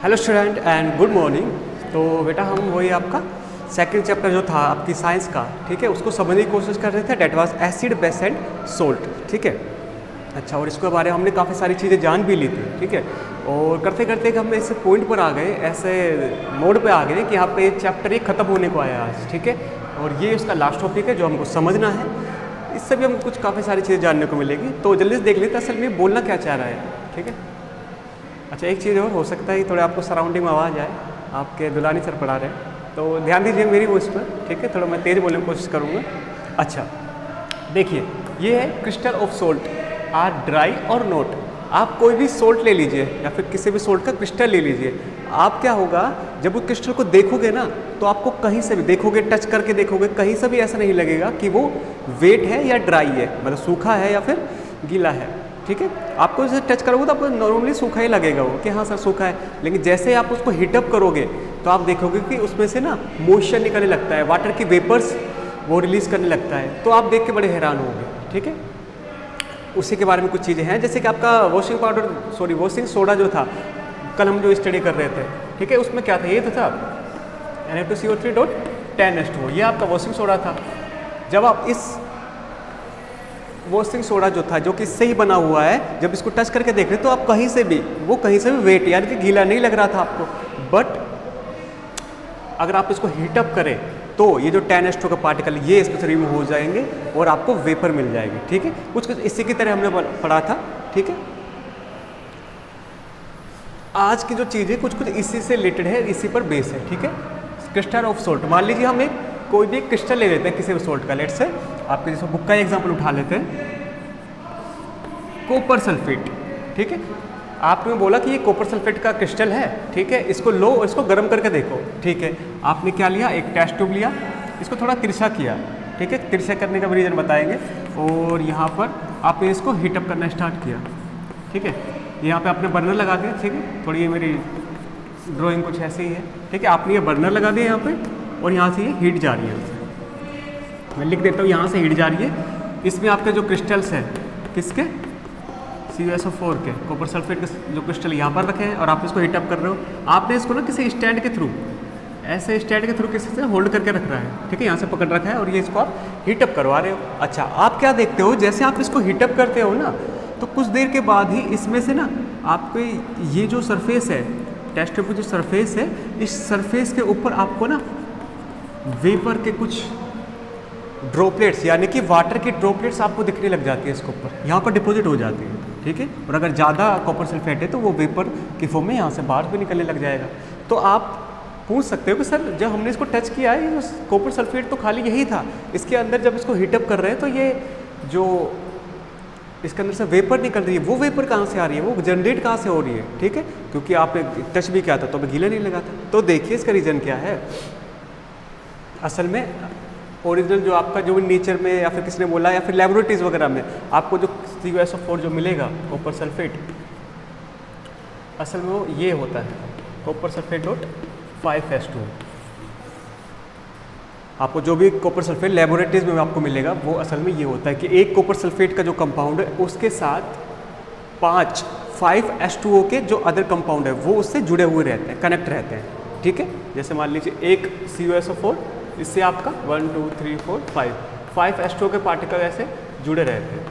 Hello student and good morning. तो बेटा हम वही आपका सेकंड चैप्टर जो था आपकी साइंस का, ठीक है, उसको समझने की कोशिश कर रहे थे। That was acid base and salt, ठीक है। अच्छा, और इसके बारे में हमने काफ़ी सारी चीज़ें जान भी ली थी, ठीक है। और करते करते हम ऐसे पॉइंट पर आ गए, ऐसे मोड पे आ गए कि यहाँ पे चैप्टर एक ख़त्म होने को आया आज, ठीक है। और ये उसका लास्ट टॉपिक है जो हमको समझना है। इससे भी हम कुछ काफ़ी सारी चीज़ें जानने को मिलेगी। तो जल्दी से देख लेते असल में बोलना क्या चाह रहा है, ठीक है। अच्छा, एक चीज़ और हो सकता है थोड़ा आपको सराउंडिंग में आवाज़ आए, आपके दुलानी सर पढ़ा रहे हैं, तो ध्यान दीजिए मेरी वॉइस पर, ठीक है। थोड़ा मैं तेज़ बोलने की कोशिश करूँगा। अच्छा देखिए, ये है crystal of salt are dry और नोट। आप कोई भी सोल्ट ले लीजिए या फिर किसी भी सोल्ट का क्रिस्टल ले लीजिए। आप क्या होगा, जब वो क्रिस्टल को देखोगे ना, तो आपको कहीं से भी देखोगे, टच करके देखोगे, कहीं से भी ऐसा नहीं लगेगा कि वो वेट है या ड्राई है, मतलब सूखा है या फिर गीला है, ठीक है। आपको जैसे टच करोगे तो आपको नॉर्मली सूखा ही लगेगा वो, कि हाँ सर सूखा है। लेकिन जैसे आप उसको हीटअप करोगे तो आप देखोगे कि उसमें से ना मॉइस्चर निकलने लगता है, वाटर की वेपर्स वो रिलीज़ करने लगता है। तो आप देख के बड़े हैरान होंगे, ठीक है। उसी के बारे में कुछ चीज़ें हैं, जैसे कि आपका washing powder, sorry washing soda जो था, कल हम जो स्टडी कर रहे थे, ठीक है, उसमें क्या था, ये तो था Na2CO3.10H2O, ये आपका वॉशिंग सोडा था। जब आप इस वॉशिंग सोडा जो था, जो कि इससे ही बना हुआ है, जब इसको टच करके देख रहे तो आप कहीं से भी वेट यानी कि गीला नहीं लग रहा था आपको। बट अगर आप इसको हीटअप करें तो ये जो 10H2O का पार्टिकल ये इसमें से रिमूव हो जाएंगे और आपको वेपर मिल जाएगी, ठीक है। कुछ इसी की तरह हमने पढ़ा था, ठीक है। आज की जो चीज़ें कुछ इसी से रिलेटेड है, इसी पर बेस है, ठीक है। क्रिस्टल ऑफ सोल्ट, मान लीजिए हम कोई भी क्रिस्टल ले लेते हैं किसी भी सोल्ट का। लेट्स से आपके जैसे बुक का एग्जाम्पल उठा लेते हैं, कॉपर सल्फेट, ठीक है। आपने बोला कि ये कॉपर सल्फेट का क्रिस्टल है, ठीक है, इसको लो और इसको गर्म करके देखो, ठीक है। आपने क्या लिया, एक टेस्ट ट्यूब लिया, इसको थोड़ा तिरछा किया, ठीक है। तिरछा करने का भी रीज़न बताएंगे। और यहाँ पर आपने इसको हीटअप करना स्टार्ट किया, ठीक है। यहाँ पे आपने बर्नर लगा दिया, ठीक है। थोड़ी ये मेरी ड्राइंग कुछ ऐसी ही है, ठीक है। आपने ये बर्नर लगा दिया यहाँ पे और यहाँ से ये हीट जा रही है। मैं लिख देता हूँ, यहाँ से हीट जा रही है। इसमें आपके जो क्रिस्टल्स हैं, किसके, CuSO4 के, कॉपर सल्फेट के जो क्रिस्टल यहाँ पर रखे हैं, और आप इसको हीटअप कर रहे हो। आपने इसको ना किसी स्टैंड के थ्रू, ऐसे स्टैंड के थ्रू किसी से होल्ड करके रख रहा है, ठीक है, यहाँ से पकड़ रखा है और ये इसको आप हीटअप करवा रहे हो। अच्छा, आप क्या देखते हो, जैसे आप इसको हीटअप करते हो ना, तो कुछ देर के बाद ही इसमें से ना आपके ये जो सरफेस है, टेस्ट ट्यूब की जो सरफेस है, इस सरफेस के ऊपर आपको ना वेपर के कुछ ड्रॉपलेट्स यानी कि वाटर की ड्रॉपलेट्स आपको दिखने लग जाती है इसके ऊपर, यहाँ पर डिपॉजिट हो जाती है, ठीक है। और अगर ज़्यादा कॉपर सल्फेट है तो वो वेपर की फॉर्म में यहाँ से बाहर भी निकलने लग जाएगा। तो आप पूछ सकते हो कि सर जब हमने इसको टच किया है, कॉपर सल्फेट तो खाली यही था, इसके अंदर जब इसको हीटअप कर रहे हैं तो ये जो इसके अंदर से वेपर निकल रही है, वो वेपर कहाँ से आ रही है, वो जनरेट कहाँ से हो रही है, ठीक है, क्योंकि आपने टच भी किया था तो गीला नहीं लगा था। तो देखिए इसका रीज़न क्या है। असल में ओरिजिनल जो आपका जो नेचर में या फिर किसी ने बोला या फिर लेबोरेटरीज वगैरह में आपको जो CuSO4 जो मिलेगा, कॉपर सल्फेट, असल में वो ये होता है कॉपर सल्फेट डॉट 5H2O। आपको जो भी कॉपर सल्फेट लेबोरेटरीज में आपको मिलेगा वो असल में ये होता है कि एक कॉपर सल्फेट का जो कंपाउंड है उसके साथ 5H2O के जो अदर कंपाउंड है वो उससे जुड़े हुए रहते हैं, कनेक्ट रहते हैं, ठीक है। जैसे मान लीजिए एक CuSO4, इससे आपका 1 2 3 4 5 H2O के पार्टिकल ऐसे जुड़े रहते हैं,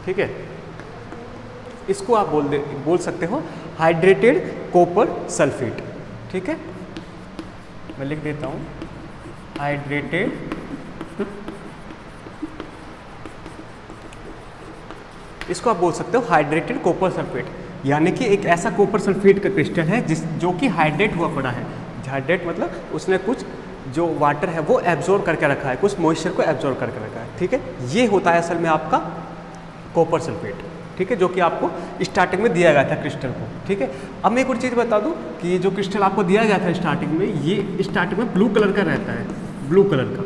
ठीक है। इसको आप बोल सकते हो हाइड्रेटेड कॉपर सल्फेट, ठीक है। मैं लिख देता हूँ हाइड्रेटेड इसको आप बोल सकते हो हाइड्रेटेड कॉपर सल्फेट, यानी कि एक ऐसा कॉपर सल्फेट का क्रिस्टल है जो कि हाइड्रेट हुआ पड़ा है। हाइड्रेट मतलब उसने कुछ जो वाटर है वो एब्जॉर्ब करके रखा है, कुछ मॉइस्चर को एब्जॉर्ब करके रखा है, ठीक है। ये होता है असल में आपका कॉपर सल्फेट, ठीक है, जो कि आपको स्टार्टिंग में दिया गया था क्रिस्टल को, ठीक है। अब मैं एक और चीज़ बता दूं कि ये जो क्रिस्टल आपको दिया गया था स्टार्टिंग में, ये स्टार्टिंग में ब्लू कलर का रहता है, ब्लू कलर का,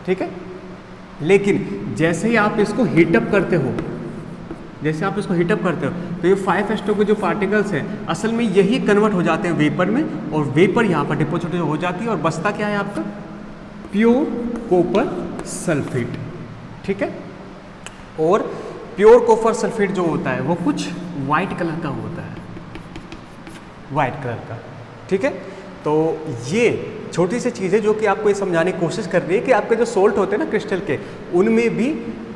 ठीक है। लेकिन जैसे ही आप इसको हीटअप करते हो, तो ये 5H2O के जो पार्टिकल्स हैं असल में यही कन्वर्ट हो जाते हैं वेपर में, और वेपर यहाँ पर डिपॉजिट हो जाती है और बचता क्या है आपका प्योर कॉपर सल्फेट, ठीक है। और प्योर कॉपर सल्फेट जो होता है वो कुछ वाइट कलर का होता है, वाइट कलर का। ठीक है, तो ये छोटी सी चीज़ है जो कि आपको ये समझाने की कोशिश कर रही है कि आपके जो सोल्ट होते हैं ना क्रिस्टल के, उनमें भी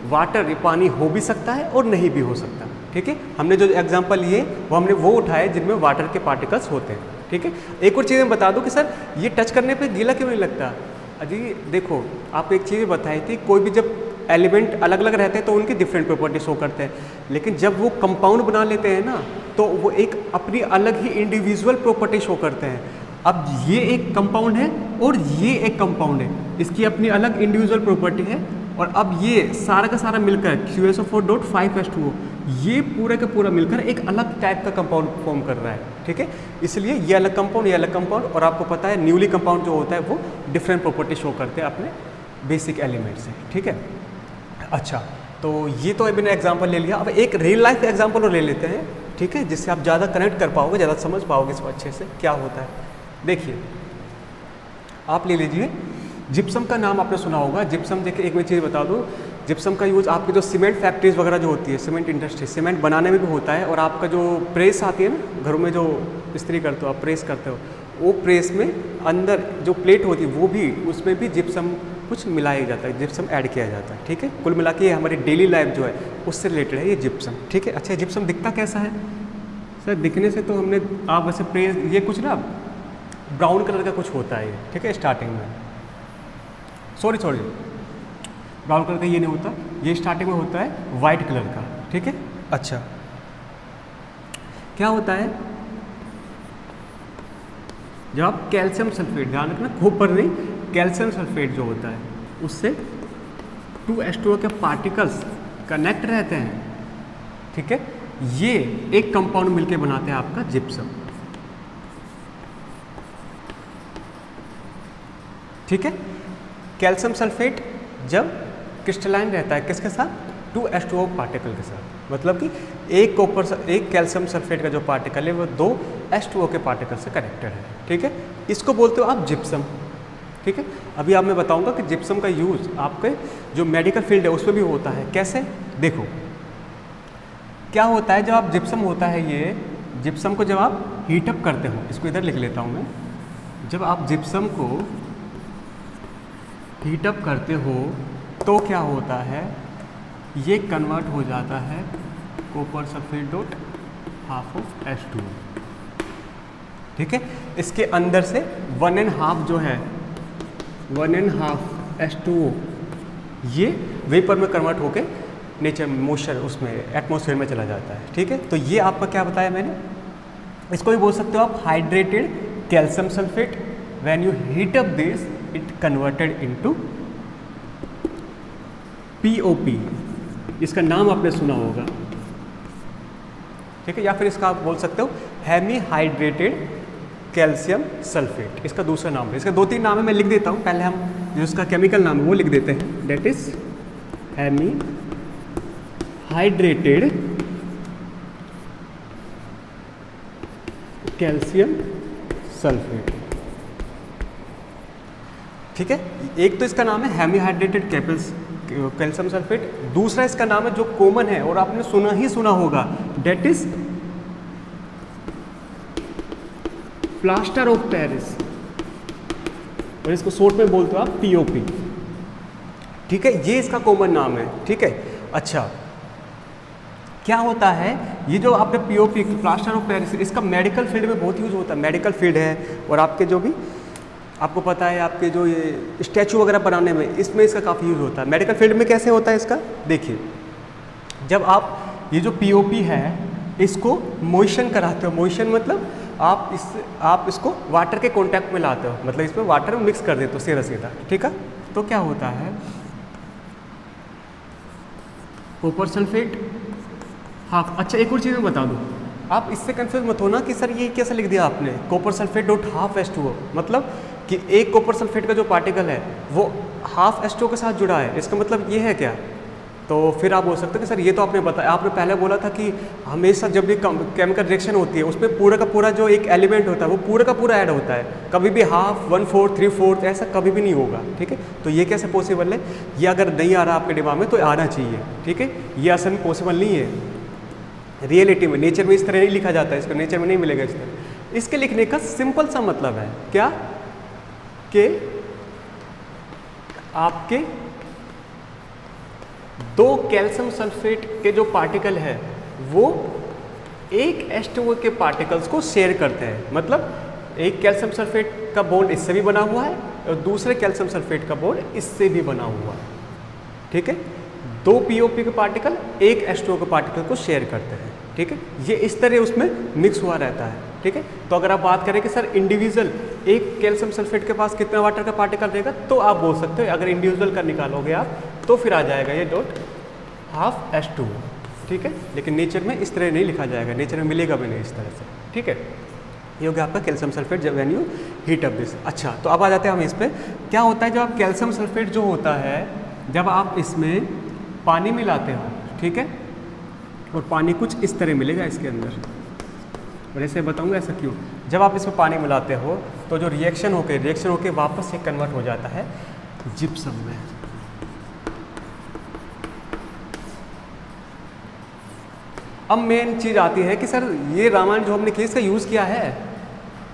वाटर पानी हो भी सकता है और नहीं भी हो सकता। ठीक है, हमने जो एग्जांपल लिए वो हमने वो उठाए जिनमें वाटर के पार्टिकल्स होते हैं। ठीक है, एक और चीज़ मैं बता दूं कि सर ये टच करने पे गीला क्यों नहीं लगता। अजी देखो, आपको एक चीज़ बताई थी, कोई भी जब एलिमेंट अलग अलग रहते हैं तो उनकी डिफरेंट प्रॉपर्टी शो करते हैं, लेकिन जब वो कंपाउंड बना लेते हैं ना तो वो एक अपनी अलग ही इंडिविजुअल प्रॉपर्टी शो करते हैं। अब ये एक कंपाउंड है और ये एक कंपाउंड है, इसकी अपनी अलग इंडिविजुअल प्रॉपर्टी है, और अब ये सारा का सारा मिलकर QSO4.5H2O ये पूरा का पूरा मिलकर एक अलग टाइप का कंपाउंड फॉर्म कर रहा है। ठीक है, इसलिए ये अलग कंपाउंड, ये अलग कंपाउंड, और आपको पता है न्यूली कंपाउंड जो होता है वो डिफरेंट प्रॉपर्टी शो करते हैं अपने बेसिक एलिमेंट से। ठीक है, अच्छा, तो ये तो मैंने एग्जांपल ले लिया। अब एक रियल लाइफ एग्जांपल और ले लेते हैं, ठीक है, जिससे आप ज़्यादा कनेक्ट कर पाओगे, ज़्यादा समझ पाओगे इसको अच्छे से क्या होता है। देखिए, आप ले लीजिए जिप्सम का नाम आपने सुना होगा। जिप्सम, देखिए एक मैं चीज़ बता दूँ, जिप्सम का यूज़ आपके जो सीमेंट फैक्ट्रीज वगैरह जो होती है, सीमेंट इंडस्ट्री, सीमेंट बनाने में भी होता है, और आपका जो प्रेस आती है ना घरों में, जो इस्त्री करते हो आप, प्रेस करते हो, वो प्रेस में अंदर जो प्लेट होती है वो भी, उसमें भी जिप्सम कुछ मिलाया जाता है, जिप्सम ऐड किया जाता है। ठीक है, कुल मिला के हमारी डेली लाइफ जो है उससे रिलेटेड है ये जिप्सम। ठीक है, अच्छा, जिप्सम दिखता कैसा है सर? दिखने से तो हमने, आप वैसे प्रेस, ये कुछ ना ब्राउन कलर का कुछ होता है ये। ठीक है, स्टार्टिंग में, सॉरी ब्राउन कलर का ये नहीं होता, ये स्टार्टिंग में होता है वाइट कलर का। ठीक है, अच्छा, क्या होता है जब आप कैल्शियम सल्फेट, ध्यान रखना कॉपर नहीं, कैल्शियम सल्फेट जो होता है उससे 2H2O के पार्टिकल्स कनेक्ट रहते हैं। ठीक है, ये एक कंपाउंड मिलके बनाते हैं आपका जिप्सम। ठीक है, कैल्शियम सल्फेट जब क्रिस्टलाइन रहता है किसके साथ? 2H2O पार्टिकल के साथ, मतलब कि एक कैल्शियम सल्फेट का जो पार्टिकल है वो 2 H2O के पार्टिकल से कनेक्टेड है। ठीक है, इसको बोलते हो आप जिप्सम। ठीक है, अभी आप मैं बताऊंगा कि जिप्सम का यूज़ आपके जो मेडिकल फील्ड है उसमें भी होता है। कैसे? देखो क्या होता है, जब आप जिप्सम होता है, ये जिप्सम को जब आप हीटअप करते हो, इसको इधर लिख लेता हूँ मैं, जब आप जिप्सम को हीटअप करते हो तो क्या होता है, ये कन्वर्ट हो जाता है copper sulphate dot half of H2O। ठीक है, इसके अंदर से 1.5 जो है, 1.5 H2O ये वेपर में कन्वर्ट होके नेचर मोशन उसमें एटमॉस्फेयर में चला जाता है। ठीक है, तो ये आपका क्या बताया मैंने, इसको भी बोल सकते हो आप hydrated calcium sulphate. When you heat up this it converted into POP, इसका नाम आपने सुना होगा। ठीक है, या फिर इसका आप बोल सकते हो हेमी हाइड्रेटेड कैल्शियम सल्फेट, इसका दूसरा नाम है। इसका 2-3 नाम है, मैं लिख देता हूँ। पहले हम जो इसका केमिकल नाम है वो लिख देते हैं, that is hemi hydrated calcium sulphate. ठीक है, एक तो इसका नाम है हेमी हाइड्रेटेड कैल्शियम सल्फेट, दूसरा इसका नाम है जो कॉमन है और आपने सुना ही सुना होगा, that is plaster of Paris, और इसको शॉर्ट में बोलते हो आप POP। ठीक है, ये इसका कॉमन नाम है। ठीक है, अच्छा, क्या होता है ये जो आपने POP प्लास्टर ऑफ पेरिस, इसका मेडिकल फील्ड में बहुत यूज होता है। मेडिकल फील्ड है, और आपके जो भी आपको पता है, आपके जो ये स्टैचू वगैरह बनाने में इसमें इसका काफ़ी यूज़ होता है। मेडिकल फील्ड में कैसे होता है इसका, देखिए, जब आप ये जो POP है इसको मोइशन कराते हो, मोइशन मतलब आप इसको वाटर के कांटेक्ट में लाते हो, मतलब इसमें वाटर मिक्स कर देते हो सीधा सीधा। ठीक है, तो क्या होता है, कॉपर सल्फेट हाफ। अच्छा, एक और चीज़ मैं बता दूँ, आप इससे कंफ्यूज मत होना कि सर ये कैसे लिख दिया आपने, copper sulphate dot half H2O, मतलब कि एक कॉपर सल्फेट का जो पार्टिकल है वो हाफ H2O के साथ जुड़ा है, इसका मतलब ये है क्या। तो फिर आप बोल सकते हो कि सर ये तो आपने बताया, आपने पहले बोला था कि हमेशा जब भी केमिकल रिएक्शन होती है उसमें पूरा का पूरा जो एक एलिमेंट होता है वो पूरा का पूरा ऐड होता है, कभी भी हाफ, 1/4, 3/4 ऐसा कभी भी नहीं होगा। ठीक है, तो ये कैसे पॉसिबल है, ये अगर नहीं आ रहा आपके दिमाग में तो आना चाहिए। ठीक है, ये असल में पॉसिबल नहीं है रियलिटी में, नेचर में इस तरह नहीं लिखा जाता है, इसको नेचर में नहीं मिलेगा इस तरह। इसके लिखने का सिंपल सा मतलब है क्या कि आपके दो कैल्शियम सल्फेट के जो पार्टिकल है वो एक H2O के पार्टिकल्स को शेयर करते हैं। मतलब एक कैल्शियम सल्फेट का बॉन्ड इससे भी बना हुआ है और दूसरे कैल्शियम सल्फेट का बॉन्ड इससे भी बना हुआ है। ठीक है, दो POP के पार्टिकल एक H2O के पार्टिकल को शेयर करते हैं। ठीक है, ये इस तरह उसमें मिक्स हुआ रहता है। ठीक है, तो अगर आप बात करें कि सर इंडिविजुअल एक कैल्शियम सल्फेट के पास कितना वाटर का पार्टिकल रहेगा, तो आप बोल सकते हो अगर इंडिविजुअल का निकालोगे आप तो फिर आ जाएगा ये डॉट हाफ H2O। ठीक है, लेकिन नेचर में इस तरह नहीं लिखा जाएगा, नेचर में मिलेगा भी नहीं इस तरह से। ठीक है, ये हो गया आपका कैल्शियम सल्फेट जब when you heat up this. अच्छा, तो अब आ जाते हैं हम इस पर। क्या होता है जब आप कैल्शियम सल्फेट जो होता है जब आप इसमें पानी मिलाते हो, ठीक है, और पानी कुछ इस तरह मिलेगा इसके अंदर, और ऐसे बताऊंगा ऐसा क्यों। जब आप इसमें पानी मिलाते हो तो जो रिएक्शन होके वापस से कन्वर्ट हो जाता है जिप्सम में। अब मेन चीज़ आती है कि सर ये रामायण जो हमने किया इसका यूज़ किया है,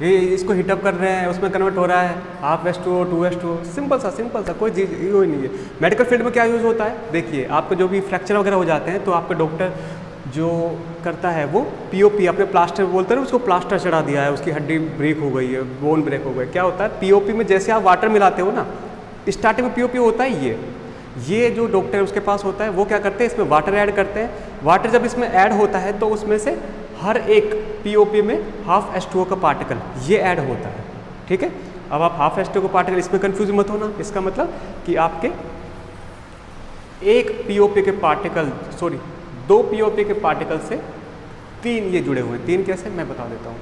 ये इसको हीटअप कर रहे हैं, उसमें कन्वर्ट हो रहा है हाफ H2O 2H2O, सिंपल सा कोई चीज़ ही नहीं है। मेडिकल फील्ड में क्या यूज़ होता है, देखिए आपके जो भी फ्रैक्चर वगैरह हो जाते हैं तो आपका डॉक्टर जो करता है वो POP अपने प्लास्टर बोलते हैं, उसको प्लास्टर चढ़ा दिया है, उसकी हड्डी ब्रेक हो गई है, बोन ब्रेक हो गई। क्या होता है POP में जैसे आप वाटर मिलाते हो ना, स्टार्टिंग में POP होता है ये जो डॉक्टर उसके पास होता है वो क्या करते हैं इसमें वाटर ऐड करते हैं। वाटर जब इसमें ऐड होता है तो उसमें से हर एक POP में हाफ H2O का पार्टिकल ये ऐड होता है। ठीक है, अब आप हाफ H2O का पार्टिकल इसमें कंफ्यूज मत होना, इसका मतलब कि आपके एक POP के पार्टिकल दो POP के पार्टिकल से तीन ये जुड़े हुए हैं। तीन कैसे मैं बता देता हूँ।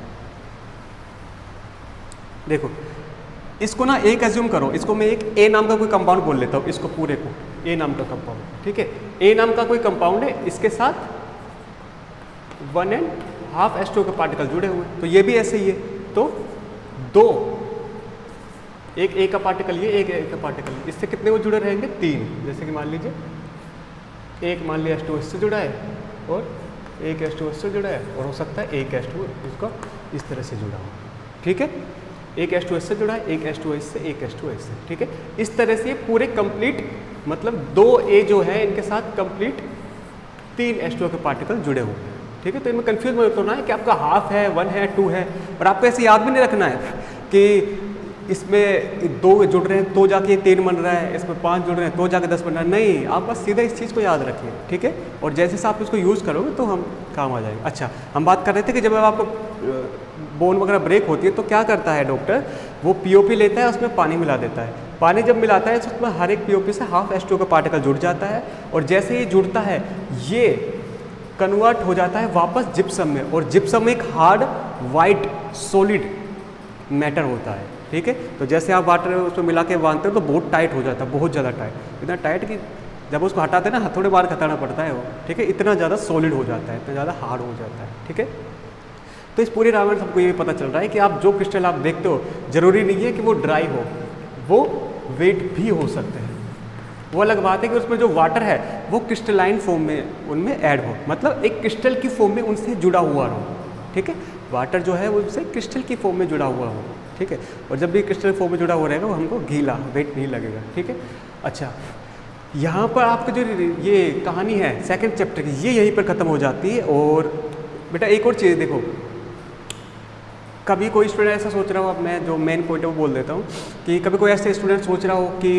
देखो इसको ना एक एज्यूम करो, इसको मैं एक A नाम का कोई कंपाउंड बोल लेता हूँ, इसको पूरे को A नाम का कंपाउंड। ठीक है, A नाम का कोई कंपाउंड है, इसके साथ 1.5 H2O के पार्टिकल जुड़े हुए हैं, तो ये भी ऐसे ही है। तो दो, एक A का पार्टिकल ये, एक A का पार्टिकल, इससे कितने वो जुड़े रहेंगे? तीन। जैसे कि मान लीजिए एक मान लिया H2O इससे जुड़ा है और एक H2O इससे जुड़ा है, और हो सकता है एक H2O इसको इस तरह से जुड़ा हो। ठीक है, एक H2O इससे जुड़ा है, एक H2O इससे, एक H2O इससे। ठीक है, इस तरह से ये पूरे कंप्लीट मतलब दो A जो है इनके साथ कंप्लीट तीन H2O के पार्टिकल जुड़े हुए हैं। ठीक है, तो इनमें कंफ्यूज मत होना है कि आपका हाफ है, 1 है, 2 है, और आपको ऐसे याद भी नहीं रखना है कि इसमें दो जुड़ रहे हैं तो जाके 3 बन रहा है, इसमें 5 जुड़ रहे हैं तो जाके 10 बन रहा है। नहीं, आप बस सीधा इस चीज़ को याद रखिए। ठीक है, और जैसे से आप इसको यूज़ करोगे तो हम काम आ जाएंगे। अच्छा, हम बात कर रहे थे कि जब आपको बोन वगैरह ब्रेक होती है तो क्या करता है डॉक्टर, वो POP लेता है, उसमें पानी मिला देता है। पानी जब मिलाता है तो उसमें हर एक POP से हाफ H2O का पार्टिकल जुड़ जाता है, और जैसे ये जुड़ता है ये कन्वर्ट हो जाता है वापस जिप्सम में, और जिप्सम एक हार्ड वाइट सॉलिड मैटर होता है। ठीक है, तो जैसे आप वाटर उसमें मिला के बांधते हो तो बहुत टाइट हो जाता है, बहुत ज़्यादा टाइट, इतना टाइट कि जब उसको हटाते हैं ना हथौड़े बार खताना पड़ता है वो। ठीक है, इतना ज़्यादा सॉलिड हो जाता है, इतना ज़्यादा हार्ड हो जाता है। ठीक है, तो इस पूरे रामायण सबको ये पता चल रहा है कि आप जो क्रिस्टल आप देखते हो ज़रूरी नहीं है कि वो ड्राई हो, वो वेट भी हो सकते हैं। वो अलग बात है कि उसमें जो वाटर है वो क्रिस्टलाइन फॉर्म में उनमें ऐड हो, मतलब एक क्रिस्टल की फॉर्म में उनसे जुड़ा हुआ हो। ठीक है, वाटर जो है वो उनसे क्रिस्टल की फॉर्म में जुड़ा हुआ हो। ठीक है, और जब भी क्रिस्टल फॉर्म में जुड़ा हुआ रहेगा वो हमको गीला वेट नहीं लगेगा। ठीक है, अच्छा यहाँ पर आपका जो ये कहानी है सेकंड चैप्टर की ये यहीं पर ख़त्म हो जाती है। और बेटा एक और चीज़ देखो, कभी कोई स्टूडेंट ऐसा सोच रहा हो, अब मैं जो मेन पॉइंट है वो बोल देता हूँ कि कभी कोई ऐसे स्टूडेंट सोच रहा हो कि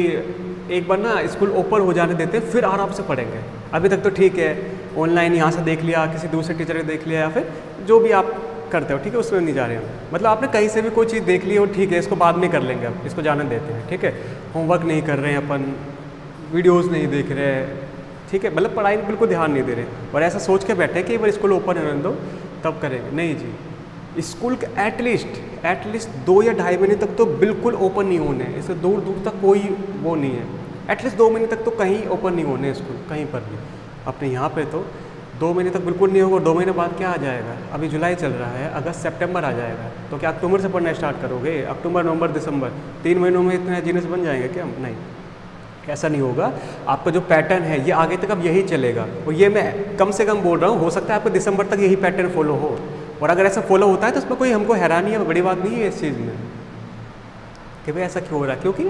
एक बार ना स्कूल ओपन हो जाने देते फिर आराम से पढ़ेंगे, अभी तक तो ठीक है ऑनलाइन यहाँ से देख लिया, किसी दूसरे टीचर ने देख लिया, या फिर जो भी आप करते हो, ठीक है, उसमें नहीं जा रहे हो, मतलब आपने कहीं से भी कोई चीज़ देख ली और ठीक है इसको बाद में कर लेंगे, अब इसको जाने देते हैं। ठीक है, होमवर्क नहीं कर रहे हैं अपन, वीडियोज़ नहीं देख रहे हैं, ठीक है, मतलब पढ़ाई में बिल्कुल ध्यान नहीं दे रहे, और ऐसा सोच के बैठे कि एक बार स्कूल ओपन होने दो तब करेंगे। नहीं जी, स्कूल के एटलीस्ट 2 या 2.5 महीने तक तो बिल्कुल ओपन नहीं होने, इससे दूर दूर तक कोई वो नहीं है। एटलीस्ट 2 महीने तक तो कहीं ओपन नहीं होने स्कूल, कहीं पर भी। अपने यहाँ पे तो 2 महीने तक बिल्कुल नहीं होगा। 2 महीने बाद क्या आ जाएगा, अभी जुलाई चल रहा है, अगस्त सितंबर आ जाएगा, तो क्या अक्टूबर से पढ़ना स्टार्ट करोगे? अक्टूबर नवंबर दिसंबर 3 महीनों में इतने जीनियस बन जाएंगे क्या? नहीं, ऐसा नहीं होगा। आपका जो पैटर्न है ये आगे तक अब यही चलेगा, और ये मैं कम से कम बोल रहा हूँ, हो सकता है आपको दिसंबर तक यही पैटर्न फॉलो हो, और अगर ऐसा फॉलो होता है तो उसमें कोई हमको हैरानी है, बड़ी बात नहीं है इस चीज़ में कि भाई ऐसा क्यों हो रहा है, क्योंकि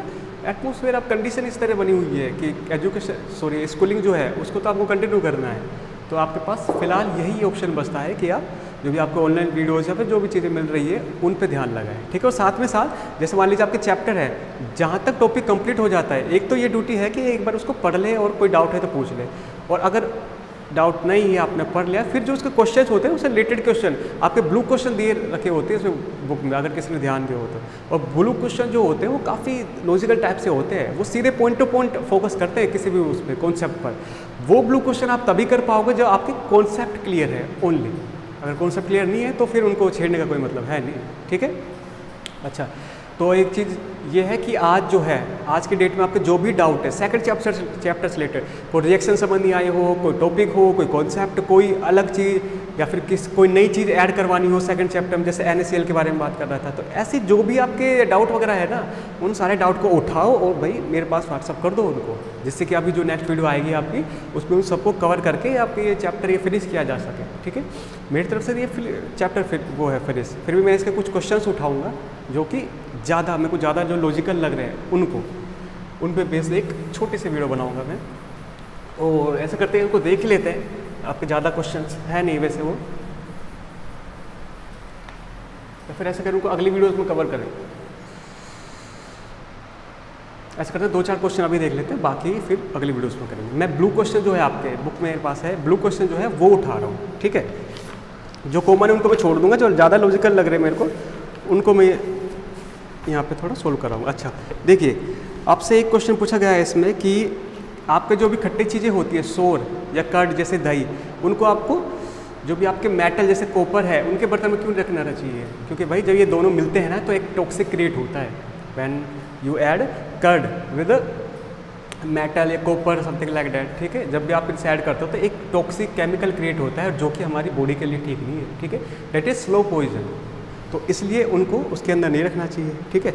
एटमोसफेयर अब कंडीशन इस तरह बनी हुई है कि स्कूलिंग जो है उसको तो आपको कंटिन्यू करना है। तो आपके पास फ़िलहाल यही ऑप्शन बचता है कि आप जो भी आपको ऑनलाइन वीडियोज़ या फिर जो भी चीज़ें मिल रही है उन पे ध्यान लगाएं, ठीक है। और साथ में साथ जैसे मान लीजिए आपके चैप्टर है, जहाँ तक टॉपिक कंप्लीट हो जाता है, एक तो ये ड्यूटी है कि एक बार उसको पढ़ ले और कोई डाउट है तो पूछ ले, और अगर डाउट नहीं है आपने पढ़ लिया, फिर जो उसके क्वेश्चन होते हैं उससे रिलेटेड क्वेश्चन आपके ब्लू क्वेश्चन दिए रखे होते हैं उसमें बुक में, अगर किसी ने ध्यान दिया हो तो। और ब्लू क्वेश्चन जो होते हैं वो काफ़ी लॉजिकल टाइप से होते हैं, वो सीधे पॉइंट टू पॉइंट फोकस करते हैं किसी भी उस पर कॉन्सेप्ट पर। वो ब्लू क्वेश्चन आप तभी कर पाओगे जब आपके कॉन्सेप्ट क्लियर है ओनली। अगर कॉन्सेप्ट क्लियर नहीं है तो फिर उनको छेड़ने का कोई मतलब है नहीं, ठीक है। अच्छा, तो एक चीज़ ये है कि आज जो है, आज के डेट में आपके जो भी डाउट है सेकंड चैप्टर से रिलेटेड, कोई रिएक्शन संबंधी आए हो, कोई टॉपिक हो, कोई कॉन्सेप्ट, कोई अलग चीज़ या फिर कोई नई चीज़ ऐड करवानी हो सेकंड चैप्टर में, जैसे NaCl के बारे में बात कर रहा था, तो ऐसे जो भी आपके डाउट वगैरह है ना, उन सारे डाउट को उठाओ और भाई मेरे पास व्हाट्सअप कर दो उनको, जिससे कि अभी जो नेक्स्ट वीडियो आएगी आपकी उसमें उन सबको कवर करके आपके ये चैप्टर ये फिनिश किया जा सके, ठीक है। मेरी तरफ से ये चैप्टर वो है फिनिश, फिर भी मैं इसके कुछ क्वेश्चंस उठाऊँगा जो कि ज़्यादा मेरे को ज़्यादा जो लॉजिकल लग रहे हैं उन पे बेस्ड एक छोटी सी वीडियो बनाऊंगा मैं। और ऐसा करते हैं उनको देख लेते हैं, आपके ज़्यादा क्वेश्चंस है नहीं वैसे वो, तो फिर ऐसा करें उनको अगली वीडियोस में कवर करें। ऐसा करते हैं 2-4 क्वेश्चन अभी देख लेते हैं, बाकी फिर अगली वीडियोस में करेंगे। मैं ब्लू क्वेश्चन जो है आपके बुक में मेरे पास है, ब्लू क्वेश्चन जो है वो उठा रहा हूँ, ठीक है। जो कॉमन है उनको मैं छोड़ दूंगा, जो ज़्यादा लॉजिकल लग रहे हैं मेरे को उनको मैं यहाँ पे थोड़ा सोल्व कराऊंगा। अच्छा देखिए, आपसे एक क्वेश्चन पूछा गया है इसमें कि आपके जो भी खट्टी चीज़ें होती है, सोर या कर्ड जैसे दही, उनको आपको जो भी आपके मेटल जैसे कॉपर है उनके बर्तन में क्यों रखना चाहिए, क्योंकि भाई जब ये दोनों मिलते हैं ना तो एक टॉक्सिक क्रिएट होता है। When you add curd with metal या कॉपर समथिंग लाइक दैट, ठीक है, जब भी आप इनसे ऐड करते हो तो एक टॉक्सिक केमिकल क्रिएट होता है जो कि हमारी बॉडी के लिए ठीक नहीं है, ठीक है। दैट इज़ स्लो पॉइजन, तो इसलिए उनको उसके अंदर नहीं रखना चाहिए, ठीक है।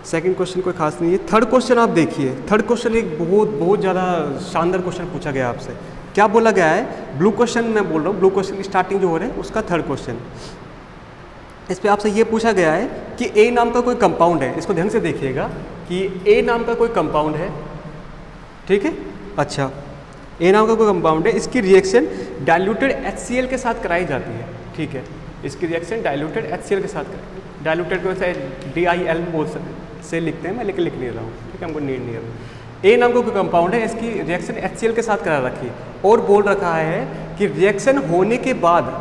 सेकंड क्वेश्चन कोई खास नहीं है। थर्ड क्वेश्चन आप देखिए, थर्ड क्वेश्चन एक बहुत ज़्यादा शानदार क्वेश्चन पूछा गया आपसे। क्या बोला गया है, ब्लू क्वेश्चन मैं बोल रहा हूँ, ब्लू क्वेश्चन स्टार्टिंग जो हो रहा है उसका थर्ड क्वेश्चन, इस पर आपसे ये पूछा गया है कि ए नाम का कोई कंपाउंड है, इसको ध्यान से देखिएगा कि ए नाम का कोई कंपाउंड है, ठीक है। अच्छा, ए नाम का कोई कंपाउंड है, इसकी रिएक्शन डाइल्यूटेड HCl के साथ कराई जाती है, ठीक है। इसकी रिएक्शन डाइल्यूटेड HCl के साथ कराई, डाइल्यूटेड को वैसे DIL बोल से लिखते हैं, मैं लेकिन लिख नहीं रहा हूँ, ठीक है, हमको नीड नहीं है। ए नाम का कोई कंपाउंड है, इसकी रिएक्शन HCl के साथ करा रखी और बोल रखा है कि रिएक्शन होने के बाद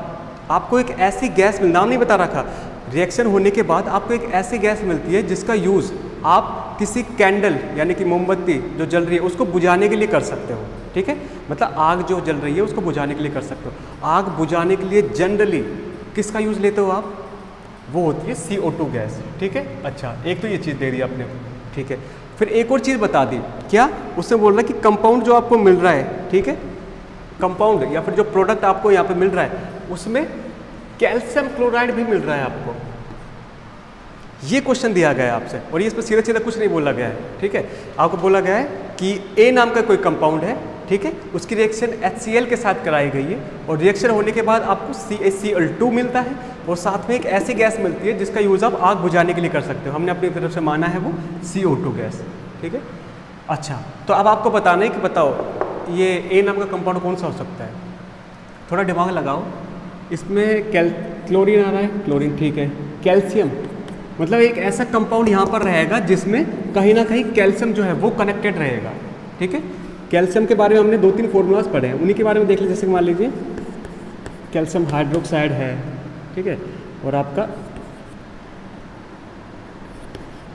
आपको एक ऐसी गैस, नाम नहीं बता रखा, रिएक्शन होने के बाद आपको एक ऐसी गैस मिलती है जिसका यूज़ आप किसी कैंडल यानी कि मोमबत्ती जो जल रही है उसको बुझाने के लिए कर सकते हो, ठीक है। मतलब आग जो जल रही है उसको बुझाने के लिए कर सकते हो। आग बुझाने के लिए जनरली किसका यूज़ लेते हो आप, वो होती है CO2 गैस, ठीक है। अच्छा, एक तो ये चीज़ दे दी आपने, ठीक है। फिर एक और चीज़ बता दी, क्या, उससे बोल रहा है कि कंपाउंड जो आपको मिल रहा है, ठीक है, कंपाउंड या फिर जो प्रोडक्ट आपको यहाँ पे मिल रहा है उसमें कैल्शियम क्लोराइड भी मिल रहा है आपको। ये क्वेश्चन दिया गया है आपसे और ये इस पर सीधा सीधा कुछ नहीं बोला गया है, ठीक है। आपको बोला गया है कि ए नाम का कोई कंपाउंड है, ठीक है, उसकी रिएक्शन HCl के साथ कराई गई है और रिएक्शन होने के बाद आपको CaCl2 मिलता है और साथ में एक ऐसी गैस मिलती है जिसका यूज़ आप आग बुझाने के लिए कर सकते हो। हमने अपनी तरफ से माना है वो CO2 गैस, ठीक है। अच्छा, तो अब आपको बताना है कि बताओ ये ए नाम का कंपाउंड कौन सा हो सकता है, थोड़ा दिमाग लगाओ। इसमें क्लोरीन आ रहा है, क्लोरीन, ठीक है। कैल्शियम, मतलब एक ऐसा कंपाउंड यहाँ पर रहेगा जिसमें कहीं ना कहीं कैल्शियम जो है वो कनेक्टेड रहेगा, ठीक है। कैल्शियम के बारे में हमने 2-3 फॉर्मूलाज पढ़े हैं, उन्हीं के बारे में देख लीजिए। जैसे मान लीजिए कैल्शियम हाइड्रोक्साइड है, ठीक है, और आपका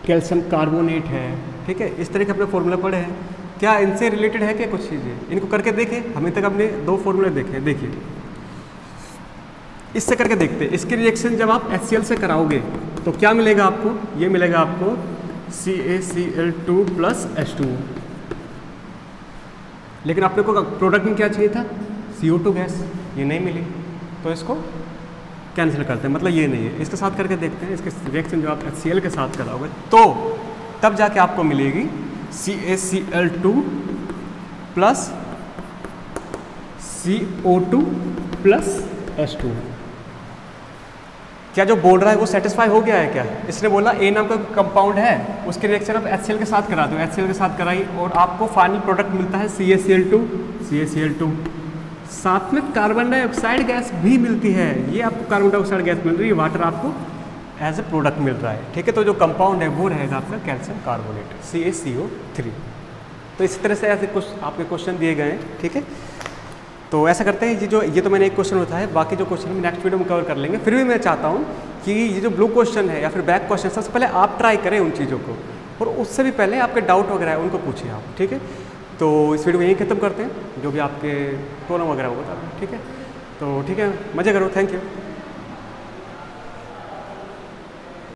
कैल्शियम कार्बोनेट है, ठीक है। इस तरह के अपने फॉर्मूला पढ़े हैं। क्या इनसे रिलेटेड है क्या कुछ चीज़ें, इनको करके देखें। हमें तक हमने 2 फॉर्मूले देखे, देखिए इससे करके देखते हैं। इसकी रिएक्शन जब आप HCl से कराओगे तो क्या मिलेगा आपको, ये मिलेगा आपको CaCl2 + H2, लेकिन आपने को प्रोडक्ट में क्या चाहिए था, CO2 गैस, ये नहीं मिली तो इसको कैंसिल करते हैं, मतलब ये नहीं है। इसके साथ करके देखते हैं, इसके रिएक्शन जो आप HCl के साथ कराओगे तो तब जाके आपको मिलेगी CaCl2 + CO2 + H2, क्या जो बोल रहा है वो सेटिस्फाई हो गया है क्या? इसने बोला ए नाम का कंपाउंड है, उसके रिएक्शन आप HCl के साथ करा दो, HCl के साथ कराई और आपको फाइनल प्रोडक्ट मिलता है CaCl2, साथ में कार्बन डाइऑक्साइड गैस भी मिलती है। ये आपको कार्बन डाइऑक्साइड गैस मिल रही है, वाटर आपको एज ए प्रोडक्ट मिल रहा है, ठीक है। तो जो कंपाउंड है वो रहेगा आपका कैल्शियम कार्बोनेट CaCO3। तो इसी तरह से ऐसे कुछ आपके क्वेश्चन दिए गए हैं, ठीक है। तो ऐसा करते हैं, ये तो मैंने एक क्वेश्चन होता है, बाकी जो क्वेश्चन हम नेक्स्ट वीडियो में कवर कर लेंगे। फिर भी मैं चाहता हूँ कि ये जो ब्लू क्वेश्चन है या फिर बैक क्वेश्चन, सबसे पहले आप ट्राई करें उन चीज़ों को, और उससे भी पहले आपके डाउट वगैरह है उनको पूछिए आप, ठीक है। तो इस वीडियो को यहीं खत्म करते हैं, जो भी आपके टोन वगैरह होगा, ठीक है। तो ठीक है, मज़े करो, थैंक यू।